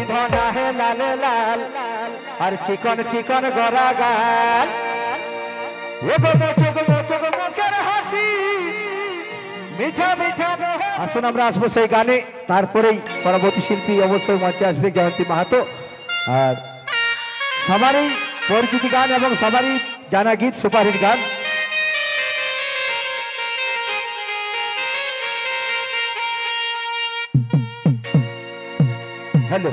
পিধনা হে লাল লাল আর চিকন চিকন গড়া গাল এগো মোচক মুখের হাসি মিঠা মিঠা। আসুন আমরা আসবো সেই গানে, তারপরেই পরবর্তী শিল্পী অবশ্যই মঞ্চে আসবে জয়ন্তী মাহাতো। আর সবারই পরিচিত গান এবং সবারই জানা গীত, সুপারহিট গান। হ্যালো,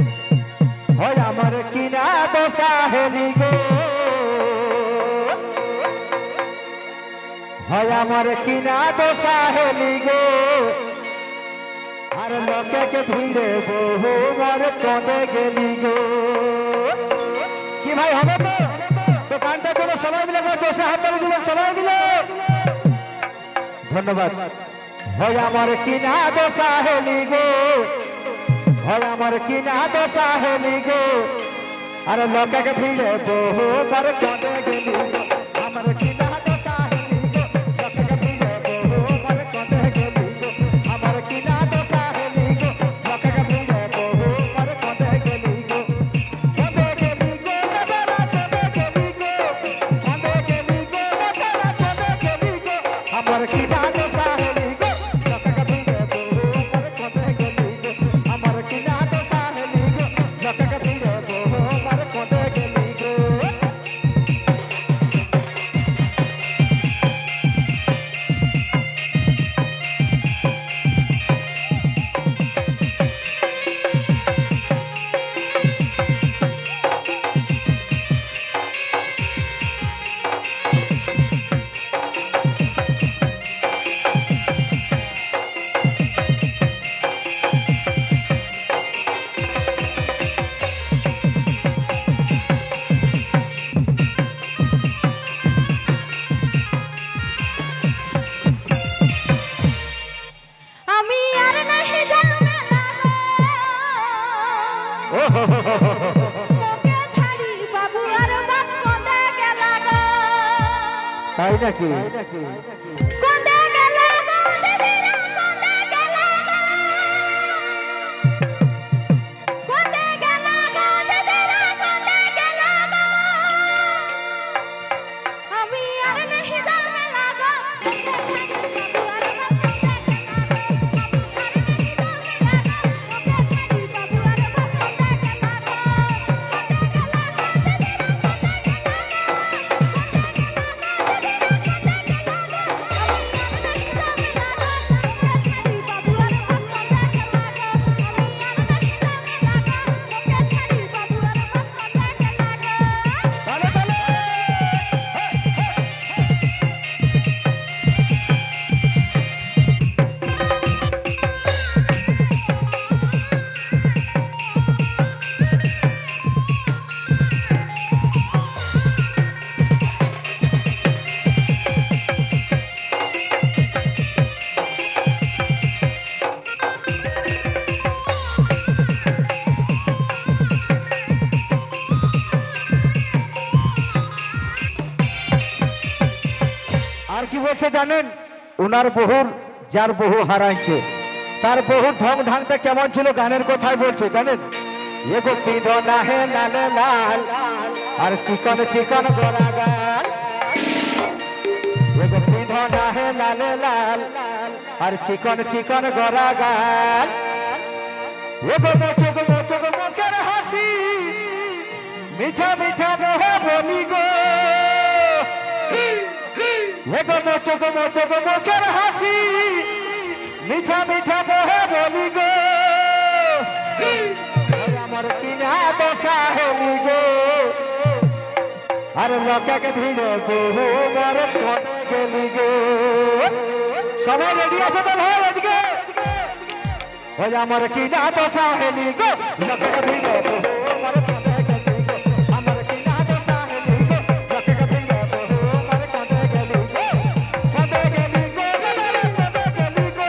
হয় আমার কিনা দশা হেলি গো, হয় আমার কিনা দশা হেলি গো, আর লোকে ভিড়ে বহু মর চঁদে গেলি গো। কি ভাই হবে তো? তো গানটা কোনো সময় মিলে দোষে হাত তালি দিবেন সবাই মিলে। ধন্যবাদ। হয় আমার কিনা দশা হেলি গো, হয় আমার কিনা দশা হেলি গো, আর লোকে ভিড়ে বহু মর চঁদে গেলি গো। আমার কিনা দশা হেলি গো, লোকে ভিড়ে বহু মর চঁদে গেলি গো। আমার কিনা দশা হেলি গো, লোকে ভিড়ে বহু মর চঁদে গেলি গো। চঁদে গেলি গো বেচারা, চঁদে গেলি গো, চঁদে গেলি গো বেচারা, চঁদে গেলি গো। আমার কিনা দশা হেলি গো, লোকে ভিড়ে বহু মর চঁদে গেলি গো। আমার কিনা দশা হেলি গো, লোকে ভিড়ে বহু মর চঁদে গেলি গো। আমি আর নাহি ঝামেলা গো, মোকে ছাড়ি বাবু আর বাপ কোন্দে গেলা গো। তাই নাকি? কোন্দে গেলা গো দিদিরা, কোন্দে গেলা গো, কোন্দে গেলা গো দিদিরা, কোন্দে গেলা গো। আমি আর নাহি ঝামেলা গো, মোকে ছাড়ি বাবু আর বাপ কোন্দে গেলা গো। আর কি বলছে জানেন? ওনার বহুর যার বহু হারাইছে, তার বহু ঢং ঢাংটা কেমন ছিল গানের কথাই বলছে জানেন? এগো পিধনা হে লাল লাল আর চিকন চিকন গড়া গাল, এগো পিধনা হে লাল লাল আর চিকন চিকন গড়া গাল, এগো মোচক মুখের হাসি মিঠা মিঠা বহে বলি গো। এগো মোচক মুখের হাসি মিঠা মিঠা বহে বলি গো। আমার কিনা দশা হেলি গো, আর লোকে ভিড়ে বহু মর চঁদে গেলি গো। সবাই রেডি আছে তো ভাই? এদিকে ওই আমার কিনা দশা হেলি গো, লোকে ভিড়ে বহু মর চঁদে গেলি গো। আমার কিনা দশা হেলি গো, লোকে ভিড়ে বহু মর চঁদে গেলি গো। চঁদে গেলি গো চঁদে গেলি গো,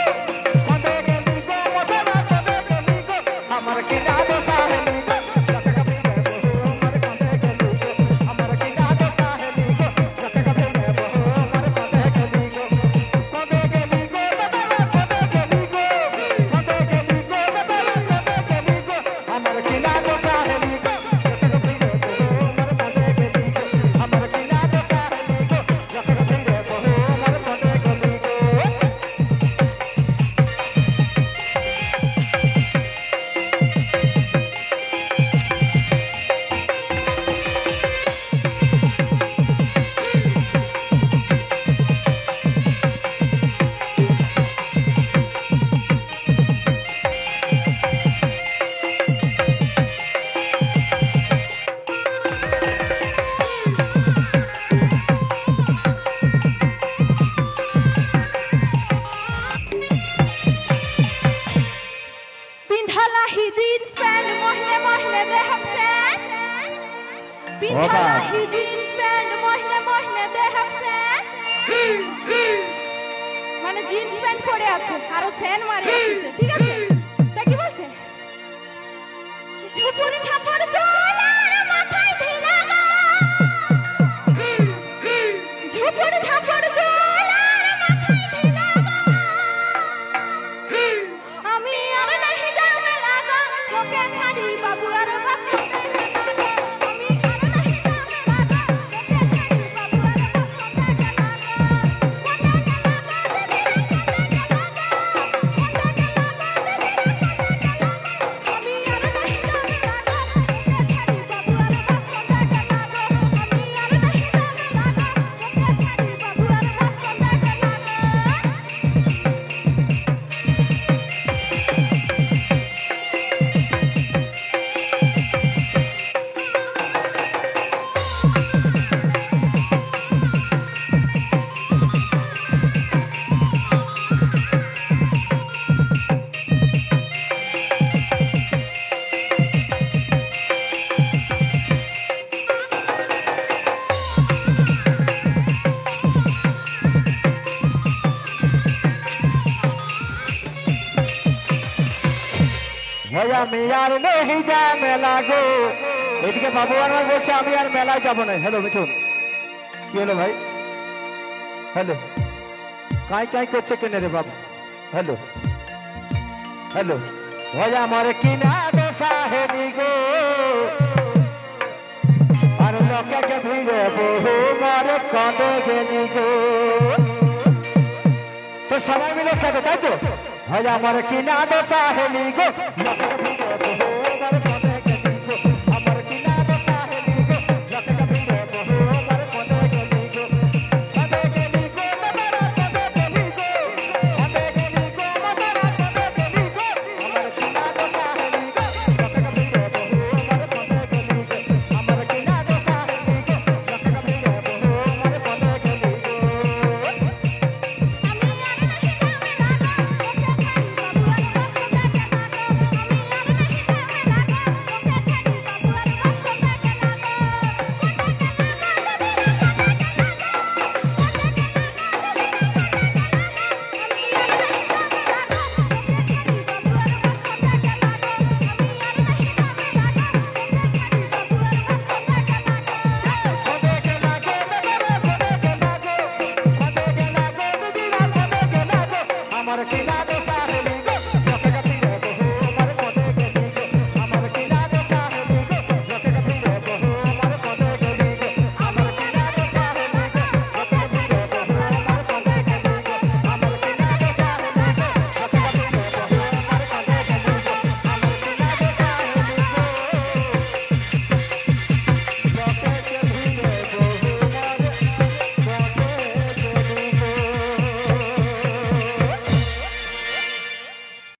চঁদে গেলি গো মশলা চঁদে গেলি গো। আমার কিনা দশা হেলি গো, লোকে ভিড়ে বহু মর চঁদে গেলি গো। আমার কিনা দশা হেলি গো, লোকে ভিড়ে বহু মর চঁদে গেলি গো। চঁদে গেলি গো বেচারা, চঁদে গেলি গো, চঁদে গেলি গো বেচারা, চঁদে গেলি গো। আমার কিনা দশা মহিনে মহিনে দেহক সেন পিন্ধালা হি জিন্স প্যান্ট মহিনে মহিনে দেহক সেন মানে জিন্স প্যান্ট পরে আছে আর সেন মারি আছে ঠিক আছে তা কি বলছে ঝুপুরি ঝাপড় চলার মাথায় ঢিলা গো ঝুপুরি ঝাপড় চলার মাথায় ঢিলা গো আমি আর নাহি ঝামেলা গো তোকে ছাড়ি বাবু আর বাবু আমি আর নাহি ঝামেলা গো তোকে ছাড়ি বাবু আর भैया मैं यार नहीं जा मेला गो এদিকে বাবু আর বলছে আমি আর মেলায় যাব না হ্যালো মিঠুন কি হলো ভাই হ্যালো কাই কাই করছে কেন রে বাবু হ্যালো হ্যালো ভয়া আমার কিনা দশা হেলি গো আর লোকে ভিড়ে বহু মারে কাঁদে গেলি গো তো সবাই মিলে একসাথে তাই তো ভয়া আমার কিনা দশা হেলি গো লোকে ভিড়ে বহু